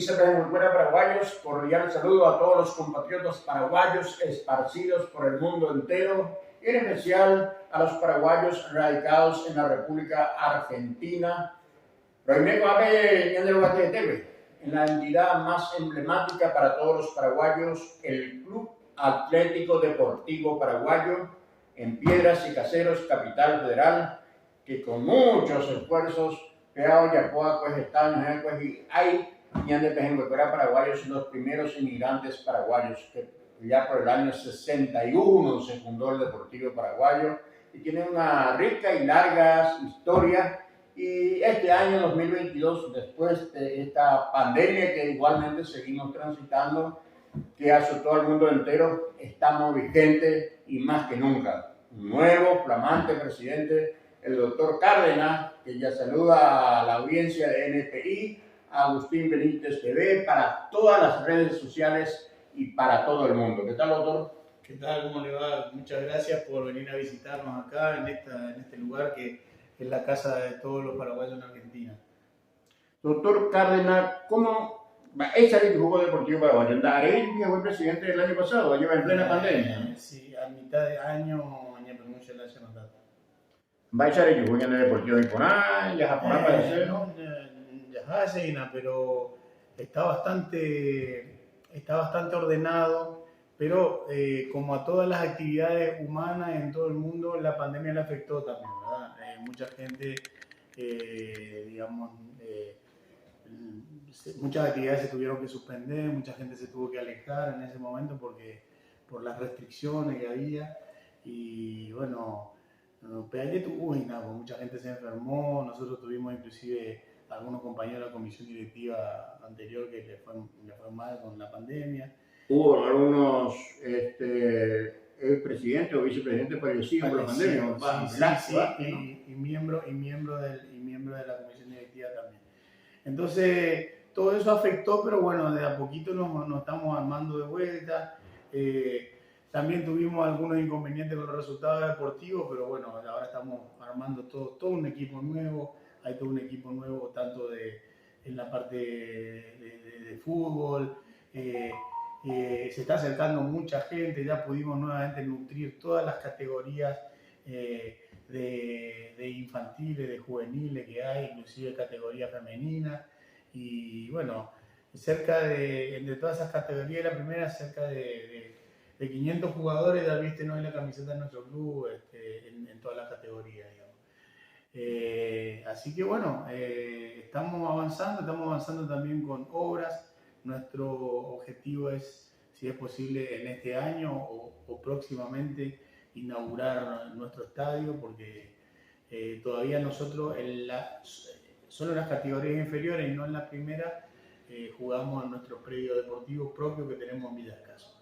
vicepresidente de paraguayos, cordial saludo a todos los compatriotas paraguayos esparcidos por el mundo entero, y en especial a los paraguayos radicados en la República Argentina. En la entidad más emblemática para todos los paraguayos, el Club Atlético Deportivo Paraguayo, en Piedras y Caseros, Capital Federal, que con muchos esfuerzos, Peao, Yapoa, pues están, pues, y hay paraguayos, los primeros inmigrantes paraguayos, que ya por el año 61 se fundó el Deportivo Paraguayo, y tiene una rica y larga historia. Y este año 2022, después de esta pandemia que igualmente seguimos transitando, que azotó al mundo entero, estamos vigentes y más que nunca. Un nuevo, flamante presidente, el doctor Cárdenas, que ya saluda a la audiencia de NPI, Agustín Benítez TV, para todas las redes sociales y para todo el mundo. ¿Qué tal, doctor? ¿Qué tal? ¿Cómo le va? Muchas gracias por venir a visitarnos acá en este lugar que es la casa de todos los paraguayos en Argentina. Doctor Cárdenas, ¿cómo esa que jugó Deportivo Paraguayo? ¿Andaré fue presidente del año pasado? ¿Lleva en plena pandemia? Sí, a mitad de año, pronuncia la llamada. ¿Va a echar el juego en el Deportivo de Iponá? ¿Ya Japoná para hacerlo? Ya Jaina, pero está bastante ordenado. Pero como a todas las actividades humanas en todo el mundo, la pandemia le afectó también, ¿verdad? Mucha gente, muchas actividades se tuvieron que suspender, mucha gente se tuvo que alejar en ese momento por las restricciones que había. Y bueno, mucha gente se enfermó, nosotros tuvimos inclusive algunos compañeros de la comisión directiva anterior que le fue mal con la pandemia. Hubo algunos presidentes o vicepresidentes fallecidos por la pandemia. Sí, y miembro de la comisión directiva también. Entonces, todo eso afectó, pero bueno, de a poquito nos estamos armando de vuelta. También tuvimos algunos inconvenientes con los resultados deportivos, pero bueno, ahora estamos armando todo un equipo nuevo. Hay todo un equipo nuevo, tanto en la parte de fútbol. Se está acercando mucha gente, ya pudimos nuevamente nutrir todas las categorías de infantiles, de juveniles que hay, inclusive categoría femenina. Y bueno, entre todas esas categorías, la primera, cerca de 500 jugadores ya visten hoy la camiseta de nuestro club en todas las categorías, digamos. Así que bueno, estamos avanzando también con obras. Nuestro objetivo es, si es posible, en este año o próximamente inaugurar nuestro estadio, porque todavía nosotros solo en las categorías inferiores y no en la primera jugamos en nuestro predio deportivo propio que tenemos en Villa Escaso.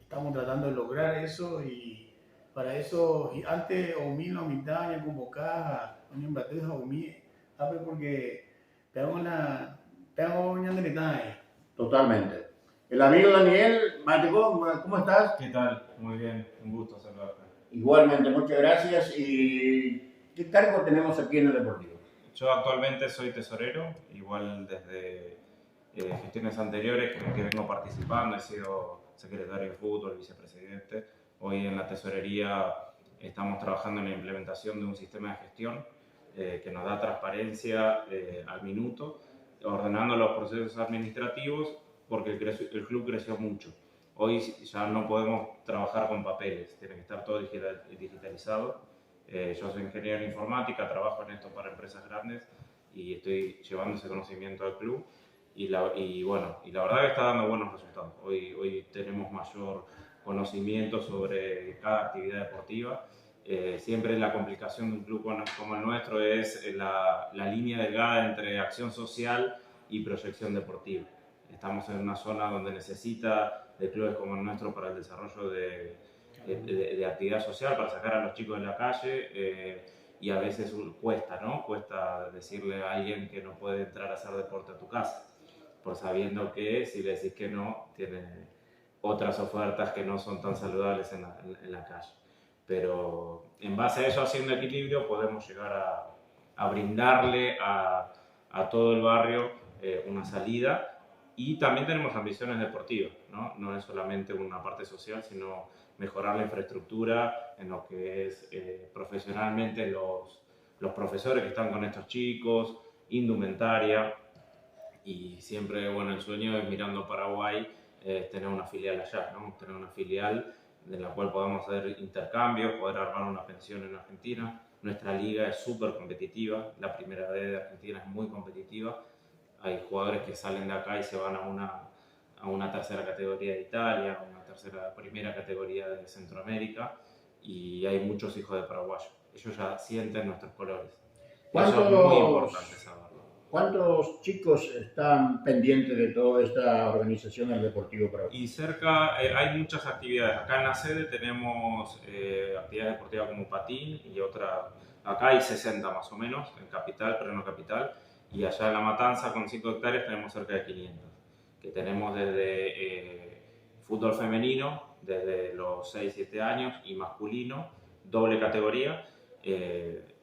Estamos tratando de lograr eso, y para eso, antes Omi la mitad ya convocada a un bateo Omi, porque tengo una ahí. Totalmente. El amigo Daniel Matecón, ¿cómo estás? ¿Qué tal? Muy bien, un gusto saludarte. Igualmente, muchas gracias. ¿Y qué cargo tenemos aquí en el Deportivo? Yo actualmente soy tesorero, igual desde gestiones anteriores que vengo participando, he sido secretario de fútbol, vicepresidente. Hoy en la tesorería estamos trabajando en la implementación de un sistema de gestión que nos da transparencia al minuto, ordenando los procesos administrativos, porque el club creció mucho. Hoy ya no podemos trabajar con papeles, tiene que estar todo digitalizado. Yo soy ingeniero en informática, trabajo en esto para empresas grandes y estoy llevando ese conocimiento al club. Y la verdad que está dando buenos resultados. Hoy tenemos mayor conocimiento sobre cada actividad deportiva. Siempre la complicación de un club como el nuestro es la línea delgada entre acción social y proyección deportiva. Estamos en una zona donde necesita de clubes como el nuestro para el desarrollo de actividad social, para sacar a los chicos de la calle, y a veces cuesta, ¿no? Cuesta decirle a alguien que no puede entrar a hacer deporte a tu casa, por sabiendo que si le decís que no, tiene otras ofertas que no son tan saludables en la calle. Pero en base a eso, haciendo equilibrio, podemos llegar a brindarle a todo el barrio una salida. Y también tenemos ambiciones deportivas, ¿no? No es solamente una parte social, sino mejorar la infraestructura en lo que es profesionalmente los profesores que están con estos chicos, indumentaria. Y siempre, bueno, el sueño es mirando Paraguay, tener una filial allá, ¿no? Tener una filial en la cual podamos hacer intercambios, poder armar una pensión en Argentina. Nuestra liga es súper competitiva, la primera vez de Argentina es muy competitiva. Hay jugadores que salen de acá y se van a una tercera categoría de Italia, a una primera categoría de Centroamérica, y hay muchos hijos de paraguayos. Ellos ya sienten nuestros colores. Eso es muy importante saberlo. ¿Cuántos chicos están pendientes de toda esta organización del Deportivo Paraguay? Y cerca hay muchas actividades. Acá en la sede tenemos actividades deportivas como patín y otra. Acá hay 60 más o menos, en capital, pero no capital. Y allá en La Matanza, con 5 hectáreas, tenemos cerca de 500. Que tenemos desde fútbol femenino, desde los 6-7 años, y masculino, doble categoría.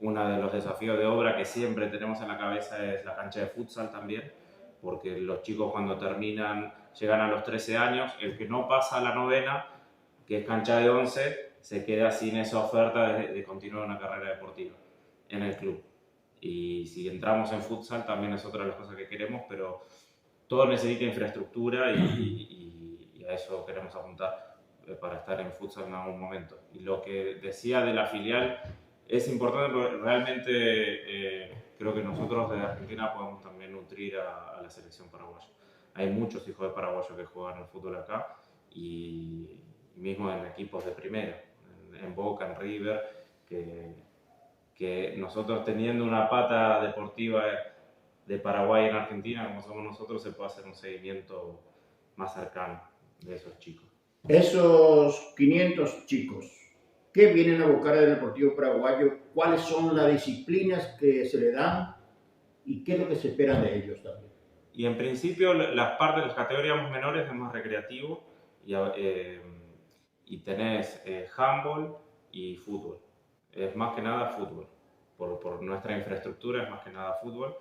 Uno de los desafíos de obra que siempre tenemos en la cabeza es la cancha de futsal también, porque los chicos cuando terminan, llegan a los 13 años, el que no pasa a la novena, que es cancha de 11, se queda sin esa oferta de continuar una carrera deportiva en el club. Y si entramos en futsal también es otra de las cosas que queremos, pero todo necesita infraestructura y a eso queremos apuntar para estar en futsal en algún momento. Y lo que decía de la filial es importante porque realmente creo que nosotros desde Argentina podemos también nutrir a la selección paraguaya. Hay muchos hijos de paraguayos que juegan al fútbol acá y mismo en equipos de primera, en Boca, en River, que nosotros teniendo una pata deportiva de Paraguay en Argentina, como somos nosotros, se puede hacer un seguimiento más cercano de esos chicos. Esos 500 chicos, ¿qué vienen a buscar el Deportivo Paraguayo? ¿Cuáles son las disciplinas que se le dan? ¿Y qué es lo que se espera de ellos también? Y en principio las categorías menores es más recreativo y tenés handball y fútbol. Es más que nada fútbol. Por nuestra infraestructura es más que nada fútbol.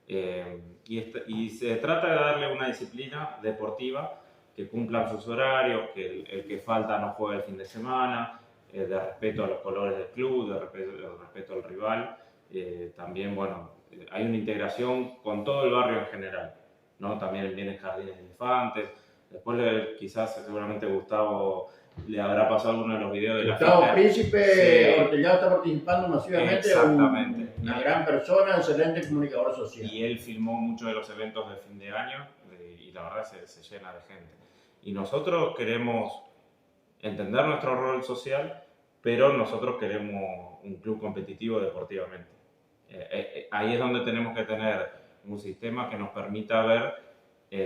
Y se trata de darle una disciplina deportiva que cumplan sus horarios, que el que falta no juegue el fin de semana, de respeto a los colores del club, de respeto al rival. También, bueno, hay una integración con todo el barrio en general, ¿no? También vienen jardines de infantes. Después quizás seguramente Gustavo le habrá pasado alguno de los videos de Gustavo la Príncipe Ortellado está participando masivamente. Exactamente. Una gran persona, excelente comunicador social. Y él filmó muchos de los eventos de fin de año y la verdad se llena de gente. Y nosotros queremos entender nuestro rol social, pero nosotros queremos un club competitivo deportivamente. Ahí es donde tenemos que tener un sistema que nos permita ver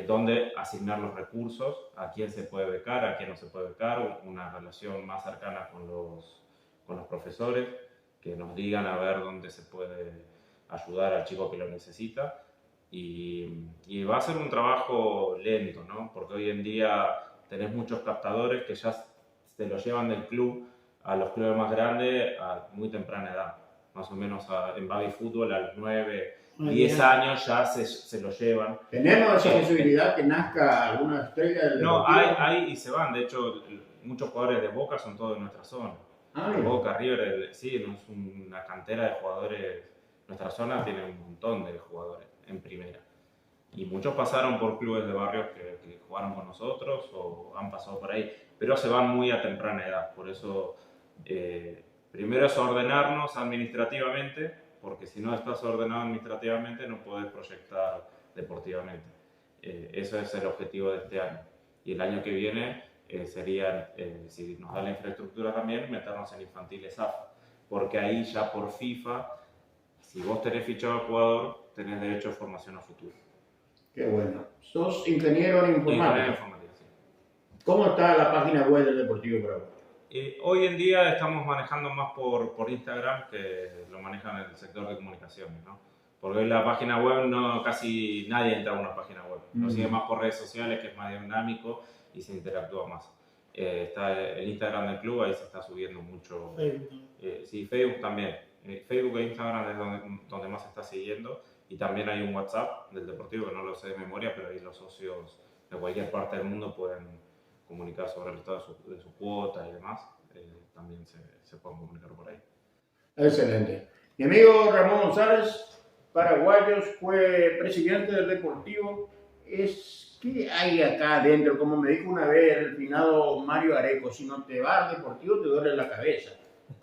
dónde asignar los recursos, a quién se puede becar, a quién no se puede becar, una relación más cercana con los profesores, que nos digan a ver dónde se puede ayudar al chico que lo necesita. Y va a ser un trabajo lento, ¿no? Porque hoy en día tenés muchos captadores que ya se lo llevan del club a los clubes más grandes a muy temprana edad. Más o menos en baby fútbol a los 9, 10 años ya se lo llevan. ¿Tenemos esa posibilidad que nazca alguna estrella del No, deportivo? hay y se van. De hecho, muchos jugadores de Boca son todos de nuestra zona. Boca, River, sí, es una cantera de jugadores. Nuestra zona tiene un montón de jugadores en primera. Y muchos pasaron por clubes de barrios que jugaron con nosotros o han pasado por ahí, pero se van muy a temprana edad. Por eso, primero es ordenarnos administrativamente, porque si no estás ordenado administrativamente no puedes proyectar deportivamente. Ese es el objetivo de este año. Y el año que viene sería, si nos da la infraestructura también, meternos en infantiles AFA. Porque ahí ya por FIFA, si vos tenés fichado al jugador, tenés derecho a formación a futuro. Qué bueno. Sos ingeniero en informática. Sí. ¿Cómo está la página web del Deportivo Paraguay? Hoy en día estamos manejando más por Instagram, que lo manejan en el sector de comunicaciones, ¿no? Porque la página web casi nadie entra a una página web. Lo sigue más por redes sociales, que es más dinámico y se interactúa más. Está el Instagram del club, ahí se está subiendo mucho. Facebook. Sí, Facebook también. Facebook e Instagram es donde más se está siguiendo, y también hay un WhatsApp del Deportivo, que no lo sé de memoria, pero ahí los socios de cualquier parte del mundo pueden comunicar sobre el estado de su cuota y demás. También se pueden comunicar por ahí. Excelente. Mi amigo Ramón González, paraguayos, fue presidente del Deportivo. ¿Qué hay acá adentro? Como me dijo una vez el finado Mario Areco, si no te vas al Deportivo te duele la cabeza.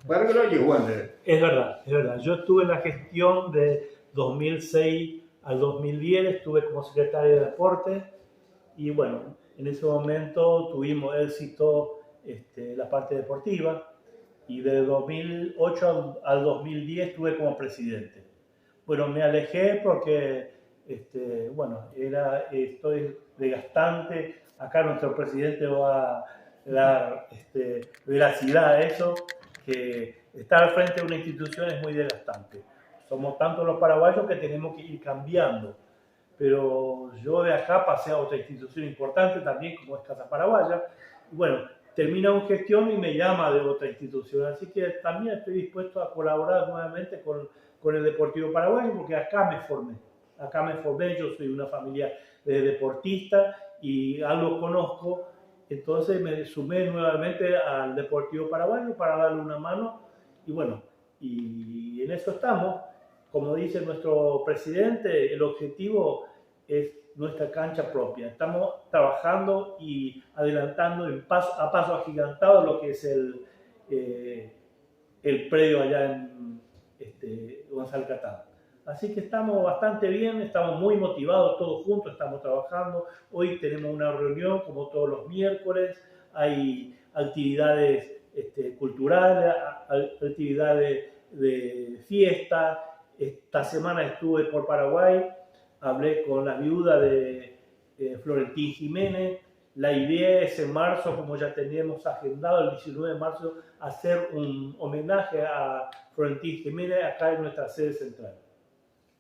¿Para qué lo llevó, Andrés? Es verdad, es verdad. Yo estuve en la gestión de 2006 al 2010, estuve como secretario de Deporte y bueno, en ese momento tuvimos éxito la parte deportiva y de 2008 al 2010 estuve como presidente. Bueno, me alejé porque, bueno, estoy desgastante. Acá nuestro presidente va a dar veracidad a eso, que estar al frente de una institución es muy desgastante. Somos tantos los paraguayos que tenemos que ir cambiando. Pero yo de acá pasé a otra institución importante también, como es Casa Paraguaya. Y bueno, termina una gestión y me llama de otra institución. Así que también estoy dispuesto a colaborar nuevamente con el Deportivo Paraguayo, porque acá me formé. Acá me formé, yo soy una familia de deportistas y algo conozco. Entonces me sumé nuevamente al Deportivo Paraguayo para darle una mano. Y bueno, y en eso estamos. Como dice nuestro presidente, el objetivo es nuestra cancha propia. Estamos trabajando y adelantando a paso agigantado lo que es el predio allá en González Catán. Así que estamos bastante bien, estamos muy motivados todos juntos, estamos trabajando. Hoy tenemos una reunión como todos los miércoles, hay actividades culturales, actividades de fiesta. Esta semana estuve por Paraguay, hablé con la viuda de Florentín Jiménez. La idea es en marzo, como ya teníamos agendado, el 19 de marzo, hacer un homenaje a Florentín Jiménez acá en nuestra sede central.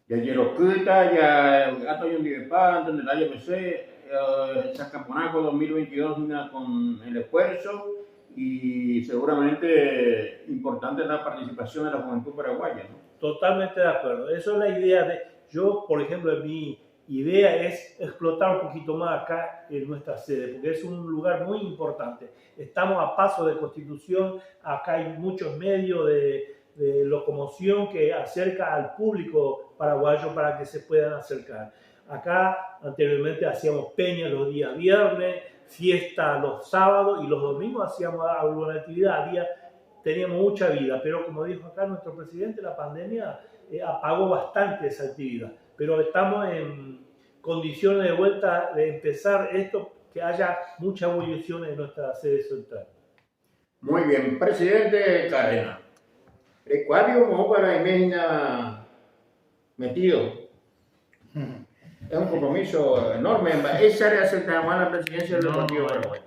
Ya Yeroscuta, ya Gato y Undivepan, donde la IMC, Sacaponaco 2022 con el esfuerzo y seguramente importante la participación de la juventud paraguaya, ¿no? Totalmente de acuerdo. Eso es la idea yo, por ejemplo, mi idea es explotar un poquito más acá en nuestra sede, porque es un lugar muy importante. Estamos a paso de Constitución, acá hay muchos medios de locomoción que acerca al público paraguayo para que se puedan acercar. Acá anteriormente hacíamos peña los días viernes, fiesta los sábados y los domingos hacíamos alguna actividad. Teníamos mucha vida, pero como dijo acá nuestro presidente, la pandemia apagó bastante esa actividad. Pero estamos en condiciones de vuelta de empezar esto, que haya mucha evolución en nuestra sede central. Muy bien, presidente Cárdenas. ¿Cuál como para Imagina metido? Es un compromiso enorme. Esa área se llama la presidencia del Deportivo Paraguay.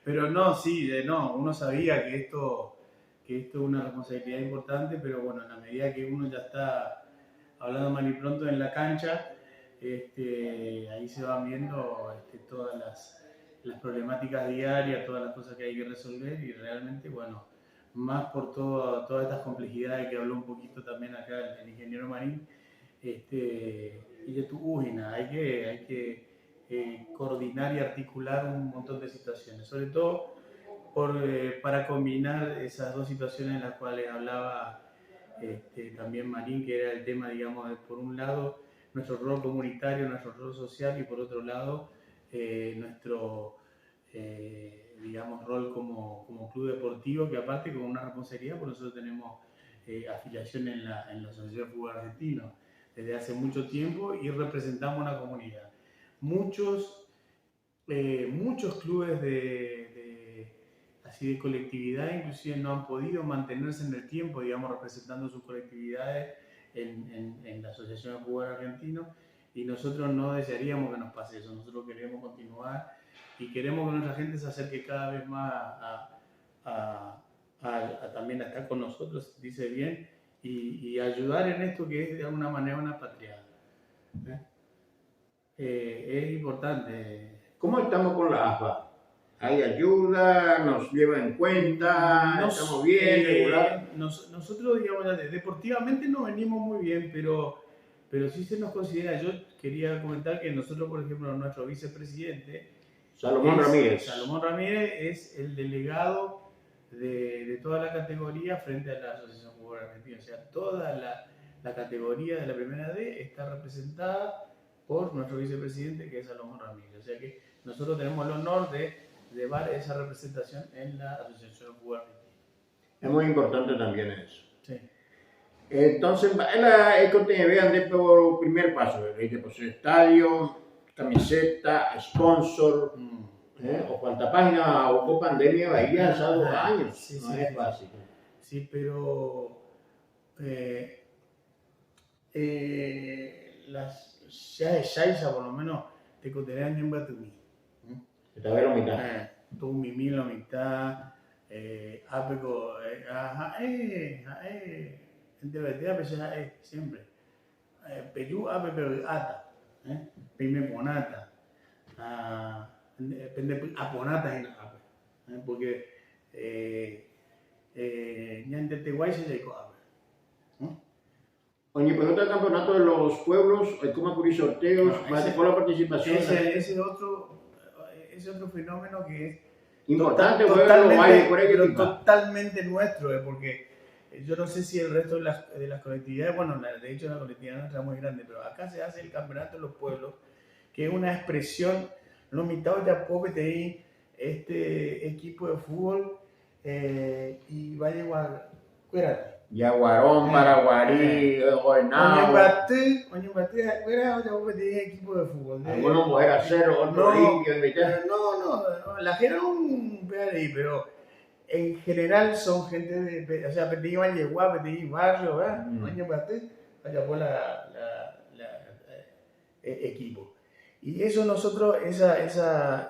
Pero no, sí, no, uno sabía que esto es una responsabilidad importante, pero bueno, en la medida que uno ya está hablando mal y pronto en la cancha, ahí se van viendo todas las problemáticas diarias, todas las cosas que hay que resolver y realmente, bueno, más por todas estas complejidades que habló un poquito también acá el ingeniero Marín, hay que coordinar y articular un montón de situaciones, sobre todo para combinar esas dos situaciones en las cuales hablaba también Marín, que era el tema, digamos, de, por un lado, nuestro rol comunitario, nuestro rol social y por otro lado, nuestro, digamos, rol como club deportivo, que aparte con una responsabilidad, por nosotros tenemos afiliación en la Asociación de Fútbol Argentino desde hace mucho tiempo y representamos una comunidad. Muchos clubes así de colectividad inclusive no han podido mantenerse en el tiempo, digamos, representando sus colectividades en la Asociación de Fútbol Argentino, y nosotros no desearíamos que nos pase eso. Nosotros queremos continuar y queremos que nuestra gente se acerque cada vez más también a estar con nosotros, dice bien, y ayudar en esto que es de alguna manera una patriada. Es importante. ¿Cómo estamos con la AFA? Hay ayuda, nos lleva en cuenta, estamos bien, regular. Nosotros, digamos, deportivamente no venimos muy bien, pero sí se nos considera. Yo quería comentar que nosotros, por ejemplo, nuestro vicepresidente, Salomón Ramírez es el delegado de toda la categoría frente a la Asociación Fútbol Argentino. O sea, toda la categoría de la primera D está representada por nuestro vicepresidente, que es Salomón Ramírez. O sea que nosotros tenemos el honor de llevar esa representación en la Asociación Fútbol Argentino. Es muy importante también eso. Sí. Entonces, es que vean de por primer paso, pues estadio, camiseta, sponsor, o cuánta página o pandemia Bahía hace 2 años. Sí, no es fácil. Sí, pero ya de Shaiza por lo menos te contaré año en Batumi. Te va a ver la mitad. Tu mimi la mitad, apeco, en TVT a siempre. Perú, apeco, ata, pime ponata, aponata en ape, porque ya en Tetehuay se llegó ape. Oye, pero otro campeonato de los pueblos, ¿cómo ocurrir sorteos? ¿Cuál la participación? Ese otro fenómeno que es importante, totalmente nuestro, porque yo no sé si el resto de las colectividades, bueno, de hecho la colectividad nuestra es muy grande, pero acá se hace el campeonato de los pueblos, que es una expresión, lo mitad de PTI, este equipo de fútbol, y va a llevar, cuérate. Yaguarón, Paraguarí, Oenao. Oñembaté, era equipo de fútbol. Algunos mujeres acero, otros limpios. No, la gente es un PRI, pero en general son gente de, o sea, Petí Valleguá, Petí Barrio, ¿verdad? Oñembaté, allá por equipo. Y eso nosotros, esa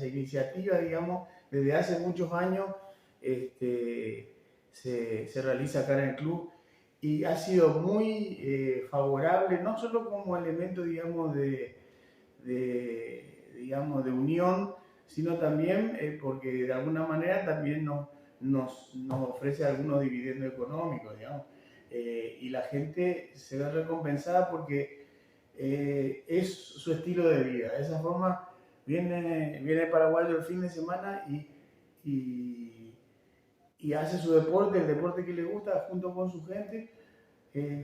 iniciativa, digamos, desde hace muchos años, se realiza acá en el club y ha sido muy favorable, no solo como elemento, digamos, de unión, sino también porque de alguna manera también nos ofrece algunos dividendos económicos, digamos, y la gente se ve recompensada porque es su estilo de vida. De esa forma viene el paraguayo el fin de semana y hace su deporte, el deporte que le gusta, junto con su gente,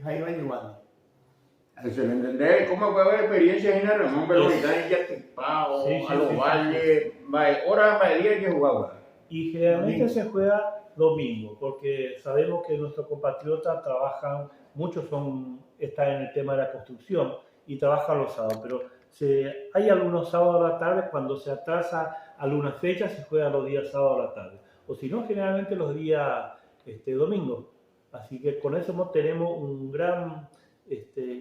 ahí va llevando. Excelente. ¿Cómo puede haber experiencias en el Ramón Belonitán y Yatipao, a los valles? Hora, día hay que jugar. Y generalmente se juega domingo, porque sabemos que nuestros compatriotas trabajan, muchos están en el tema de la construcción y trabajan los sábados, pero hay algunos sábados a la tarde, cuando se atrasa alguna fecha, se juega los días sábados a la tarde. O si no, generalmente los días domingos. Así que con eso tenemos un gran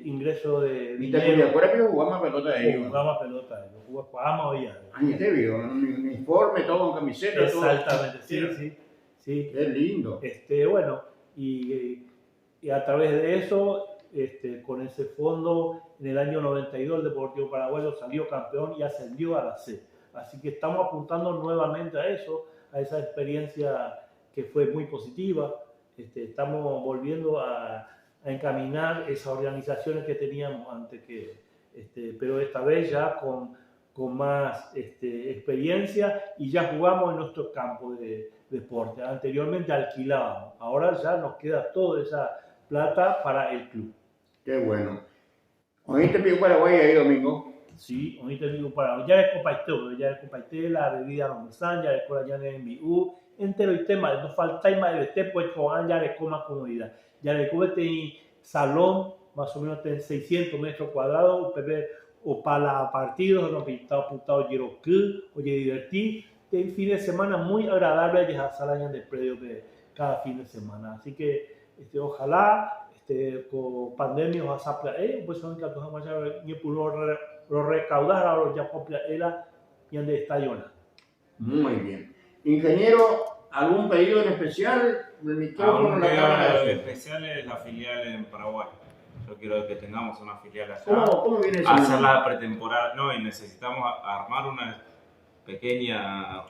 ingreso de dinero. ¿Y te acuerdas que jugamos pelota de ellos? Jugamos pelota de ellos, jugamos hoy. Ahí te vio, uniforme, todo con camiseta. Exactamente, todo. Sí. Qué lindo. Bueno, y a través de eso, con ese fondo, en el año 92 el Deportivo Paraguayo salió campeón y ascendió a la C. Así que estamos apuntando nuevamente a eso, a esa experiencia que fue muy positiva. Estamos volviendo a encaminar esas organizaciones que teníamos antes, pero esta vez ya con más experiencia, y ya jugamos en nuestro campo de deporte. Anteriormente alquilábamos, ahora ya nos queda toda esa plata para el club. Qué bueno. ¿Hoy te pido Paraguay ahí domingo? Sí, hoy te digo Paraguay. Ya es compartir la bebida almorzar, ya es por allá en MBU, entero el tema, no falta más de pues ya le coma comodidad. Ya le tiene salón, más o menos de 600 metros cuadrados, o para partidos, no pintado, oye, divertir. El fin de semana muy agradable y a salañas de predio cada fin de semana. Así que ojalá con pandemia o asapla pues son que todos vamos a lo recaudar a los ya copia ela y donde está Yona. Muy bien. Ingeniero, ¿algún pedido en especial? Algún pedido especial es la filial en Paraguay. Yo quiero que tengamos una filial allá. ¿Cómo viene eso? Hacer la pretemporada. No, y necesitamos armar pequeña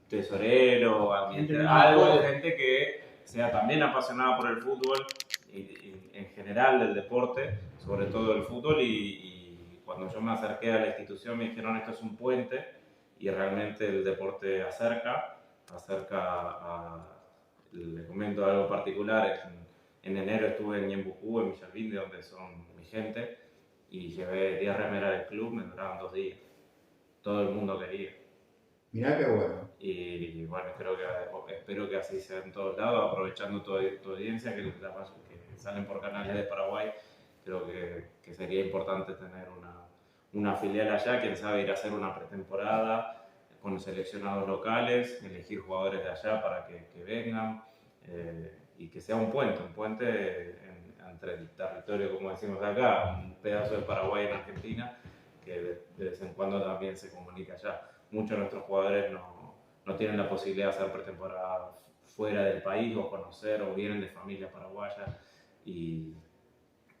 tesorero, Gente algo nueva. de gente que sea también apasionada por el fútbol y en general del deporte, sobre todo el fútbol, y cuando yo me acerqué a la institución me dijeron esto es un puente y realmente el deporte acerca le comento algo particular, en enero estuve en Ñembucú, en Villalbinde, donde son mi gente, y llevé 10 remeras del club, me duraban 2 días, todo el mundo quería. Mirá qué bueno. Y bueno, espero que así sea en todos lados, aprovechando tu audiencia, que salen por canales de Paraguay, creo que sería importante tener una filial allá, quién sabe ir a hacer una pretemporada con seleccionados locales, elegir jugadores de allá para que vengan y que sea un puente entre el territorio, como decimos acá, un pedazo de Paraguay en Argentina, que de vez en cuando también se comunica allá. Muchos de nuestros jugadores no tienen la posibilidad de hacer pretemporada fuera del país o conocer o vienen de familia paraguaya y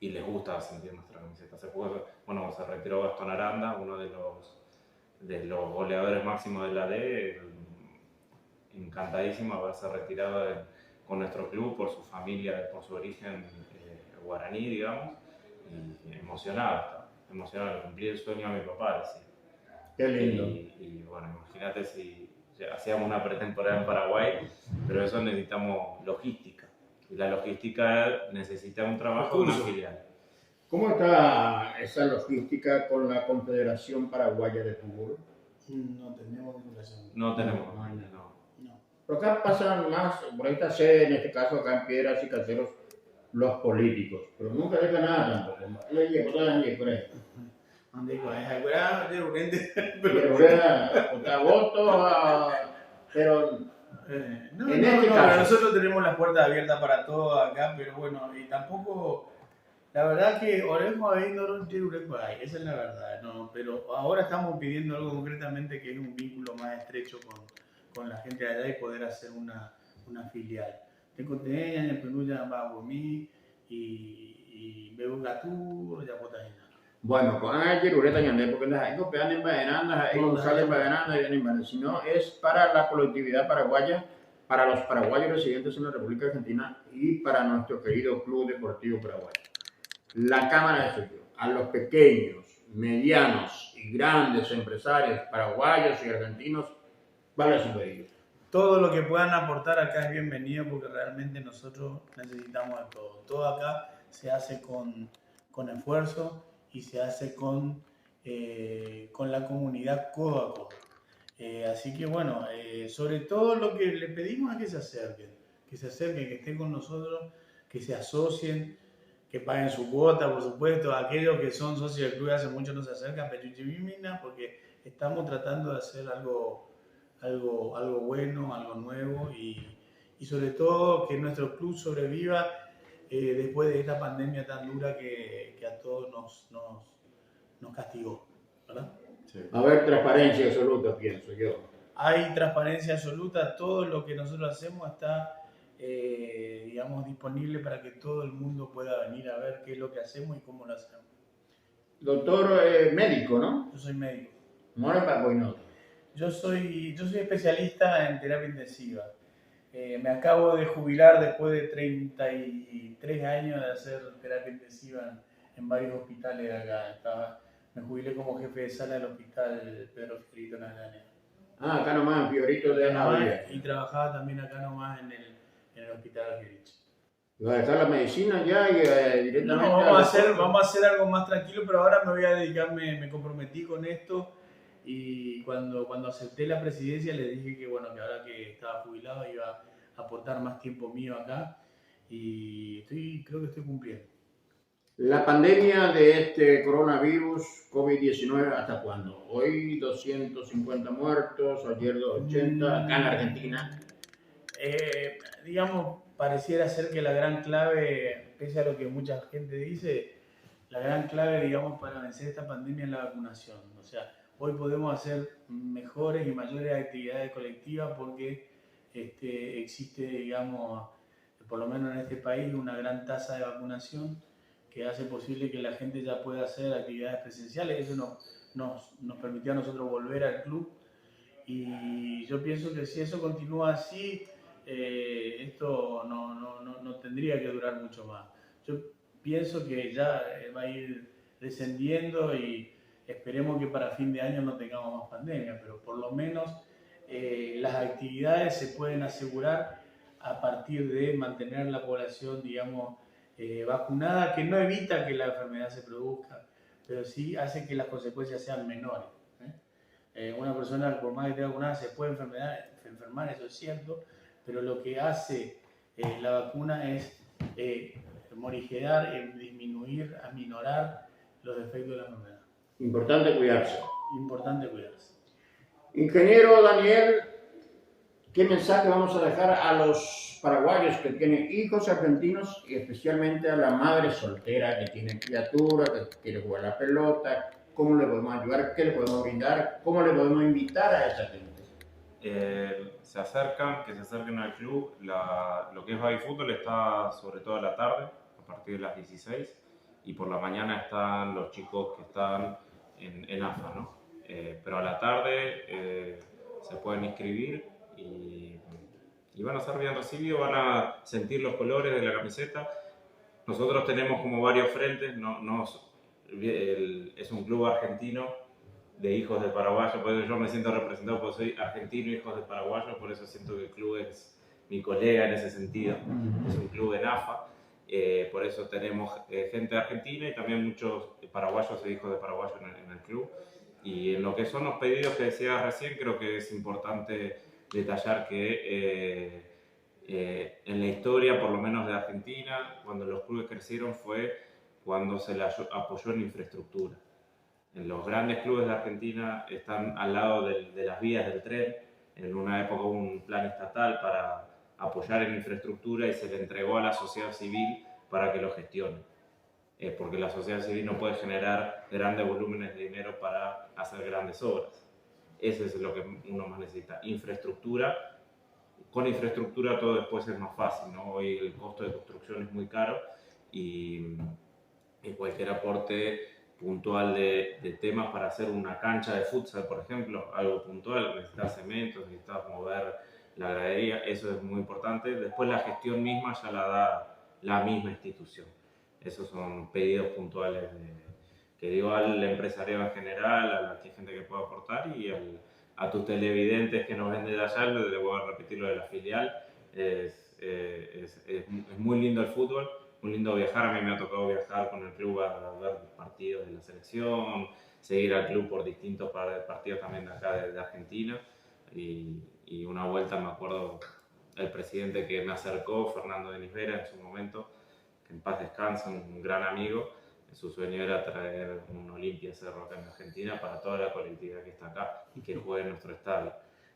les gusta sentir nuestra camiseta. Hace poco, se retiró Gastón Aranda, uno de los goleadores máximos de la D, encantadísimo de haberse retirado con nuestro club por su familia, por su origen guaraní, digamos, y emocionado, cumplí el sueño a mi papá, decía. Qué lindo. Y bueno, imagínate si hacíamos una pretemporada en Paraguay, pero eso necesitamos logística. Y la logística necesita un trabajo de una filial. ¿Cómo está esa logística con la Confederación Paraguaya de Fútbol? No tenemos vinculación. No tenemos. No. Pero acá pasan más, por esta sede, en este caso acá en Piedras y Caseros, los políticos, pero nunca dejan nada tampoco. Pero en este caso, nosotros tenemos las puertas abiertas para todo acá, pero bueno, y tampoco, la verdad que oremos a ver, no quiero Uruguay, esa es la verdad, no, pero ahora estamos pidiendo algo concretamente que es un vínculo más estrecho con la gente de allá y poder hacer una filial. Tengo teña, en Perú ya va a mí y veo gatú, ya botaina. bueno, con ayer ureta ñandé, porque las hay que en Badenanda, hay González Badenanda y animales, sino es para la colectividad paraguaya, para los paraguayos residentes en la República Argentina y para nuestro querido Club Deportivo Paraguay. La Cámara de Estudios, a los pequeños, medianos y grandes empresarios paraguayos y argentinos, vale su pedido. Todo lo que puedan aportar acá es bienvenido porque realmente nosotros necesitamos de todo. Todo acá se hace con esfuerzo y se hace con la comunidad codo a codo. Así que bueno, sobre todo lo que le pedimos es que se acerquen, que estén con nosotros, que se asocien, que paguen su cuota, por supuesto. Aquellos que son socios del club hace mucho no se acercan, pero porque estamos tratando de hacer algo bueno, algo nuevo y sobre todo que nuestro club sobreviva después de esta pandemia tan dura que a todos nos castigó, ¿verdad? Sí. Va a haber transparencia absoluta, pienso yo. Hay transparencia absoluta, todo lo que nosotros hacemos está disponible para que todo el mundo pueda venir a ver qué es lo que hacemos y cómo lo hacemos. Doctor médico, ¿no? Yo soy médico. No es para no. Yo soy especialista en terapia intensiva. Me acabo de jubilar después de 33 años de hacer terapia intensiva en varios hospitales de acá. Me jubilé como jefe de sala del hospital Pedro Fiorito en Aranea. Ah, acá nomás, en Fiorito de Navaja. Y trabajaba también acá nomás en el hospital Fiorito. ¿Va a dejar la medicina ya y directamente? No, vamos a hacer algo más tranquilo, pero ahora me voy a dedicarme, me comprometí con esto. Y cuando acepté la presidencia le dije que bueno, que ahora que estaba jubilado iba a aportar más tiempo mío acá y creo que estoy cumpliendo. La pandemia de este coronavirus COVID-19, ¿hasta cuándo? Hoy 250 muertos, ayer 280, acá en Argentina. Pareciera ser que la gran clave, pese a lo que mucha gente dice, la gran clave, para vencer esta pandemia es la vacunación. O sea, hoy podemos hacer mejores y mayores actividades colectivas porque existe, por lo menos en este país, una gran tasa de vacunación que hace posible que la gente ya pueda hacer actividades presenciales. Eso nos permitió a nosotros volver al club Y yo pienso que si eso continúa así, esto no tendría que durar mucho más. Yo pienso que ya va a ir descendiendo y esperemos que para fin de año no tengamos más pandemia, pero por lo menos las actividades se pueden asegurar a partir de mantener la población, digamos, vacunada, que no evita que la enfermedad se produzca, pero sí hace que las consecuencias sean menores. Una persona, por más que esté vacunada, se puede enfermar, eso es cierto, pero lo que hace la vacuna es morigerar, disminuir, aminorar los efectos de la enfermedad. Importante cuidarse. Importante cuidarse. Ingeniero Daniel, ¿qué mensaje vamos a dejar a los paraguayos que tienen hijos argentinos y especialmente a la madre soltera que tiene criatura, que quiere jugar la pelota? ¿Cómo le podemos ayudar? ¿Qué le podemos brindar? ¿Cómo le podemos invitar a esa gente? Que se acerquen al club. Lo que es baby fútbol está sobre todo a la tarde, a partir de las 16, y por la mañana están los chicos que están en AFA, ¿no? Pero a la tarde se pueden inscribir y van a ser bien recibidos, van a sentir los colores de la camiseta. Nosotros tenemos como varios frentes, es un club argentino de hijos de paraguayos, por eso yo me siento representado porque soy argentino, hijos de paraguayos, por eso siento que el club es mi colega en ese sentido, es un club de AFA, por eso tenemos gente argentina y también muchos paraguayos e hijos de paraguayos en el club. Y en lo que son los pedidos que decía recién, creo que es importante detallar que en la historia, por lo menos de Argentina, cuando los clubes crecieron fue cuando se les apoyó en infraestructura. En los grandes clubes de Argentina están al lado de las vías del tren. En una época hubo un plan estatal para apoyar en infraestructura y se le entregó a la sociedad civil para que lo gestione. Porque la sociedad civil no puede generar grandes volúmenes de dinero para hacer grandes obras. Eso es lo que uno más necesita, infraestructura. Con infraestructura todo después es más fácil, ¿no? Hoy el costo de construcción es muy caro y cualquier aporte puntual de temas para hacer una cancha de futsal, por ejemplo, algo puntual, necesitas cementos, necesitas mover la gradería, eso es muy importante. Después la gestión misma ya la da la misma institución. Esos son pedidos puntuales que digo al empresariado en general, a la gente que pueda aportar y a tus televidentes que nos ven desde allá, les voy a repetir lo de la filial. Es muy lindo el fútbol, muy lindo viajar. A mí me ha tocado viajar con el club a ver partidos de la selección, seguir al club por distintos partidos también de acá de Argentina. Y una vuelta me acuerdo el presidente que me acercó, Fernando Denis Vera en su momento, que en paz descansa, un gran amigo. Su sueño era traer un Olimpia Cerro acá en Argentina para toda la colectividad que está acá y que juegue en nuestro estadio.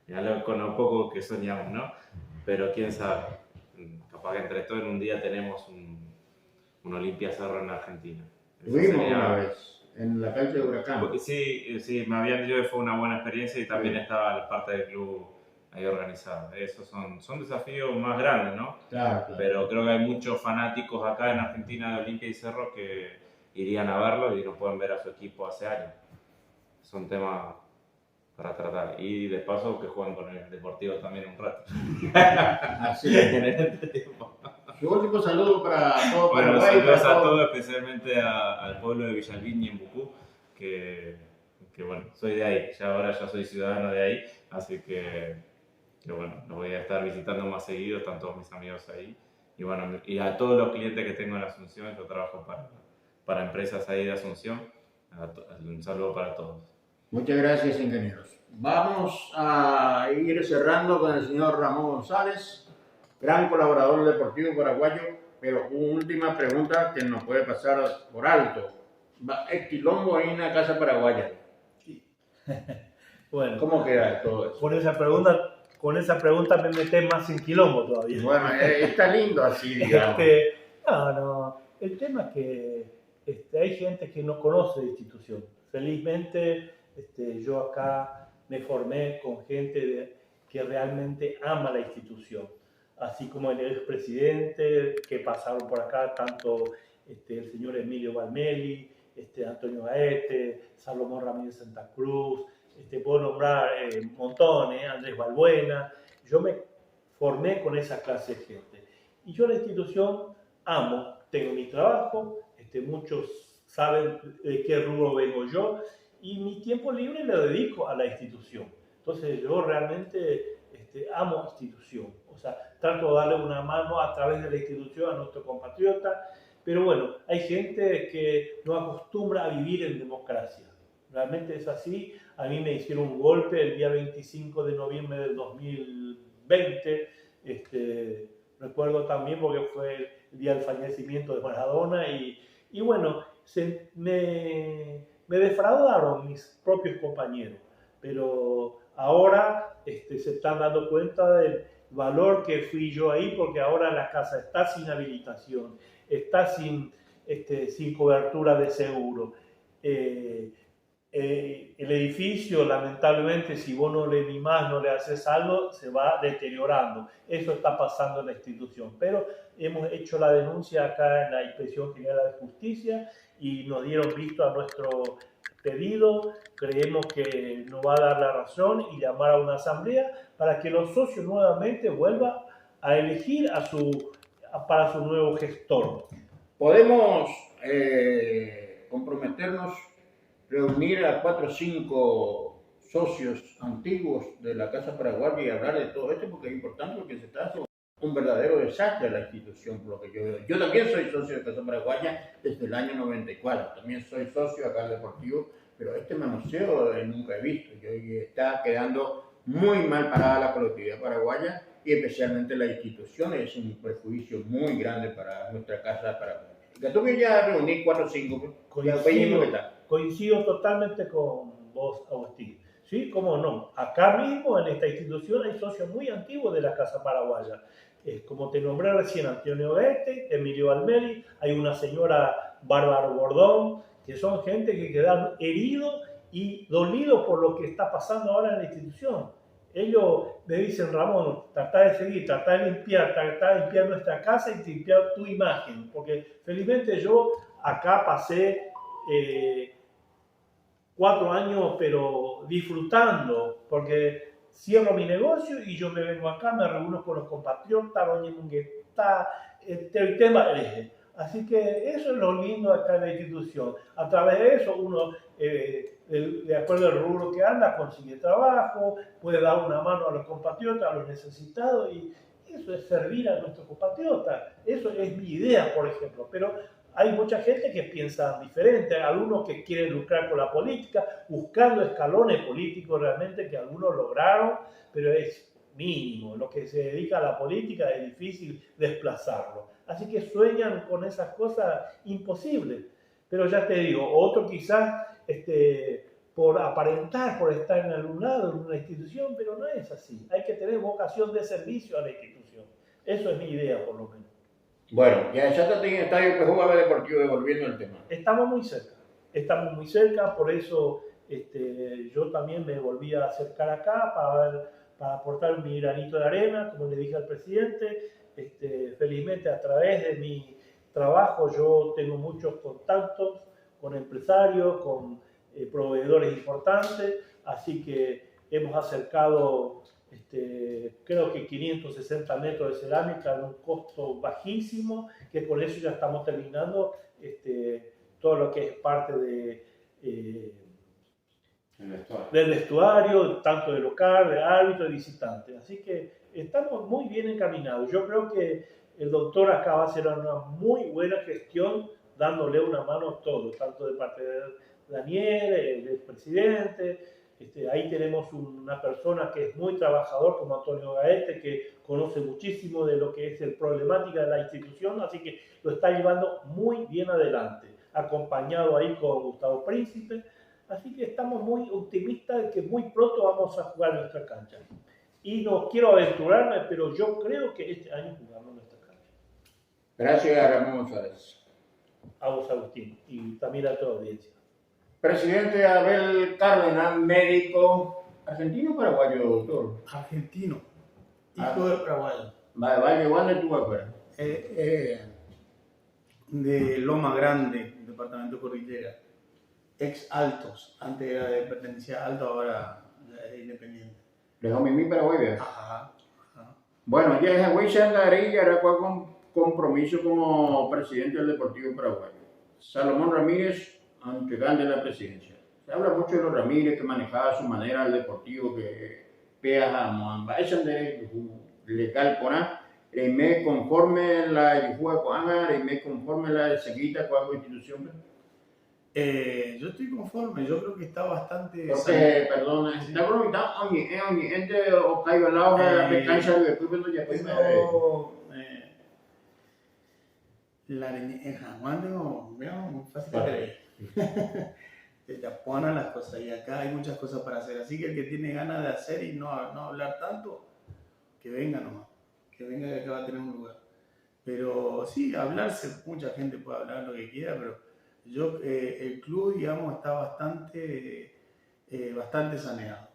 Mirá con lo poco que soñamos, ¿no? Pero quién sabe, capaz que entre todos en un día tenemos un Olimpia Cerro en Argentina. Tuvimos una vez, en la cancha de Huracán. Sí, me habían dicho que fue una buena experiencia y también estaba la parte del club ahí organizada. Esos son desafíos más grandes, ¿no? Claro. Pero creo que hay muchos fanáticos acá en Argentina de Olimpia y Cerro que irían a verlo y no pueden ver a su equipo hace años. Son temas para tratar. Y de paso que jueguen con el Deportivo también un rato. Así es. Su último saludo para todos. Bueno, saludos a todos, especialmente al pueblo de Villalbini en Bucú, que bueno, soy de ahí, ahora ya soy ciudadano de ahí, así que bueno, los voy a estar visitando más seguido, están todos mis amigos ahí. Y bueno, y a todos los clientes que tengo en Asunción, yo trabajo para empresas ahí de Asunción, un saludo para todos. Muchas gracias, ingenieros. Vamos a ir cerrando con el señor Ramón González, gran colaborador deportivo paraguayo, pero una última pregunta que nos puede pasar por alto. ¿El quilombo ahí en la Casa Paraguaya? Sí. Bueno, ¿Cómo queda todo eso? Con esa pregunta me metés más en quilombo todavía. Bueno, está lindo así, digamos. No, el tema es que hay gente que no conoce la institución. Felizmente, yo acá me formé con gente que realmente ama la institución, así como el expresidente que pasaron por acá, tanto el señor Emilio Valmeli, Antonio Gaete, Salomón Ramírez Santa Cruz, puedo nombrar montones, Andrés Balbuena. Yo me formé con esa clase de gente. Y yo la institución amo, tengo mi trabajo, muchos saben de qué rubro vengo yo, y mi tiempo libre lo dedico a la institución. Entonces yo realmente amo institución, o sea, trato de darle una mano a través de la institución a nuestro compatriota, pero bueno, hay gente que no acostumbra a vivir en democracia. Realmente es así. A mí me hicieron un golpe el día 25 de noviembre del 2020. Recuerdo también porque fue el día del fallecimiento de Maradona y bueno, me defraudaron mis propios compañeros. Pero ahora se están dando cuenta del valor que fui yo ahí, porque ahora la casa está sin habilitación, está sin cobertura de seguro. El edificio, lamentablemente, si vos no le mimás, no le haces algo, se va deteriorando. Eso está pasando en la institución. Pero hemos hecho la denuncia acá en la Inspección General de Justicia y nos dieron visto a nuestro pedido. Creemos que nos va a dar la razón y llamar a una asamblea para que los socios nuevamente vuelvan a elegir para su nuevo gestor. Podemos comprometernos, reunir a 4 o 5 socios antiguos de la Casa Paraguaya y hablar de todo esto, porque es importante, porque se está haciendo un verdadero desastre de la institución, por lo que yo veo. Yo también soy socio de Casa Paraguaya desde el año 94, también soy socio acá del Deportivo, pero museo nunca he visto. Está quedando muy mal parada la colectividad paraguaya y especialmente la institución. Es un perjuicio muy grande para nuestra Casa Paraguaya. Que tú que ya reuní 4 o 5, coincido totalmente con vos, Agustín. ¿Sí? ¿Cómo no? Acá mismo, en esta institución, hay socios muy antiguos de la Casa Paraguaya. Como te nombré recién, Antonio Gaete, Emilio Almeri, hay una señora Bárbara Bordón, que son gente que quedan heridos y dolidos por lo que está pasando ahora en la institución. Ellos me dicen, Ramón, trata de seguir, trata de limpiar nuestra casa y limpiar tu imagen. Porque felizmente yo acá pasé 4 años, pero disfrutando, porque cierro mi negocio y yo me vengo acá, me reúno con los compatriotas, Doña Munguetá, el tema eje. Así que eso es lo lindo acá en la institución. A través de eso uno, de acuerdo al rubro que anda, consigue trabajo, puede dar una mano a los compatriotas, a los necesitados, y eso es servir a nuestros compatriotas. Eso es mi idea, por ejemplo. Pero hay mucha gente que piensa diferente, algunos que quieren lucrar con la política, buscando escalones políticos realmente que algunos lograron, pero es mínimo. Lo que se dedica a la política es difícil desplazarlo. Así que sueñan con esas cosas imposibles. Pero ya te digo, otro quizás por aparentar, por estar en algún lado, en una institución, pero no es así. Hay que tener vocación de servicio a la institución. Eso es mi idea, por lo menos. Bueno, ya está en el estadio que jugaba Deportivo, devolviendo el tema. Estamos muy cerca, por eso yo también me volví a acercar acá para aportar mi granito de arena, como le dije al presidente. Felizmente a través de mi trabajo yo tengo muchos contactos con empresarios, con proveedores importantes, así que hemos acercado creo que 560 metros de cerámica en un costo bajísimo, que con eso ya estamos terminando todo lo que es parte del vestuario, tanto de local, de árbitro, de visitante. Así que estamos muy bien encaminados. Yo creo que el doctor acá va a hacer una muy buena gestión, dándole una mano a todos, tanto de parte de Daniel, del presidente. Ahí tenemos una persona que es muy trabajador como Antonio Gaete, que conoce muchísimo de lo que es la problemática de la institución, así que lo está llevando muy bien adelante, acompañado ahí con Gustavo Príncipe. Así que estamos muy optimistas de que muy pronto vamos a jugar en nuestra cancha. Y no quiero aventurarme, pero yo creo que este año jugamos en nuestra cancha. Gracias, Ramón González. A vos, Agustín, y también a toda la audiencia. Presidente Abel Cárdenas, médico argentino o paraguayo, doctor. Argentino, hijo de paraguayo. Vale, ¿dónde tú afuera? De Loma Grande, departamento Cordillera. ex Altos, antes era de pertenecía a Alto, ahora ya es independiente. Dejó mi Paraguay, ¿verdad? Ajá. Bueno, ya es Agüey Sandarí, hará con compromiso como presidente del Deportivo Paraguayo. Salomón Ramírez, llegando a la presidencia. Se habla mucho de los Ramírez, que manejaba su manera al Deportivo, que pea a Moamba. Ese es legal por ahí. Me conforme la Yujuga Coanga, me conforme la Seguita con la Constitución. Yo estoy conforme, yo creo que está bastante... Porque, perdón, está preguntando, oye, gente o caigo al lado de la cancha de después, pero ya fue. En Juan tengo, veamos, muy fácil de creer. Te ponen las cosas y acá hay muchas cosas para hacer. Así que el que tiene ganas de hacer y no hablar tanto, que venga nomás. Que venga, que acá va a tener un lugar. Pero sí, hablarse, mucha gente puede hablar lo que quiera, pero el club, digamos, está bastante saneado.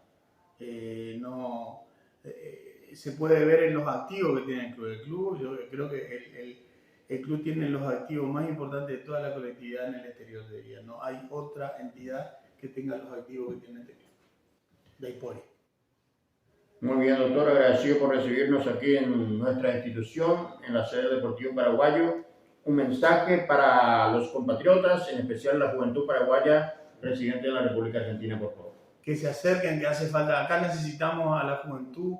Se puede ver en los activos que tiene el club. Yo creo que el club tiene los activos más importantes de toda la colectividad en el exterior de Villa. No hay otra entidad que tenga los activos que tiene este club. De Ipori. Muy bien, doctor, agradecido por recibirnos aquí en nuestra institución, en la sede del Deportivo Paraguayo. Un mensaje para los compatriotas, en especial la juventud paraguaya, presidente de la República Argentina, por favor. Que se acerquen, que hace falta. Acá necesitamos a la juventud,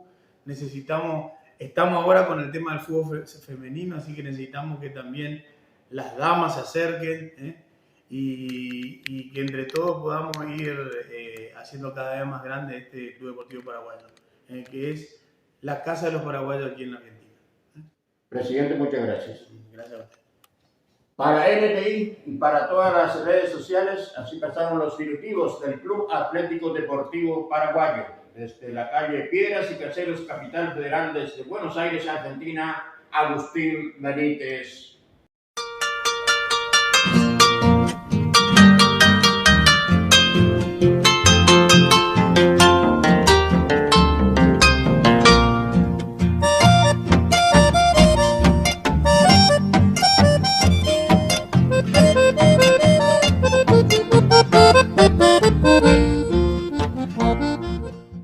estamos ahora con el tema del fútbol femenino, así que necesitamos que también las damas se acerquen y que entre todos podamos ir haciendo cada vez más grande este Club Deportivo Paraguayo, que es la casa de los paraguayos aquí en la Argentina. Presidente, muchas gracias. Gracias a usted. Para NTI y para todas las redes sociales, así pasaron los directivos del Club Atlético Deportivo Paraguayo, desde la calle Piedras y Caseros, capital federal, desde Buenos Aires, Argentina, Agustín Benítez.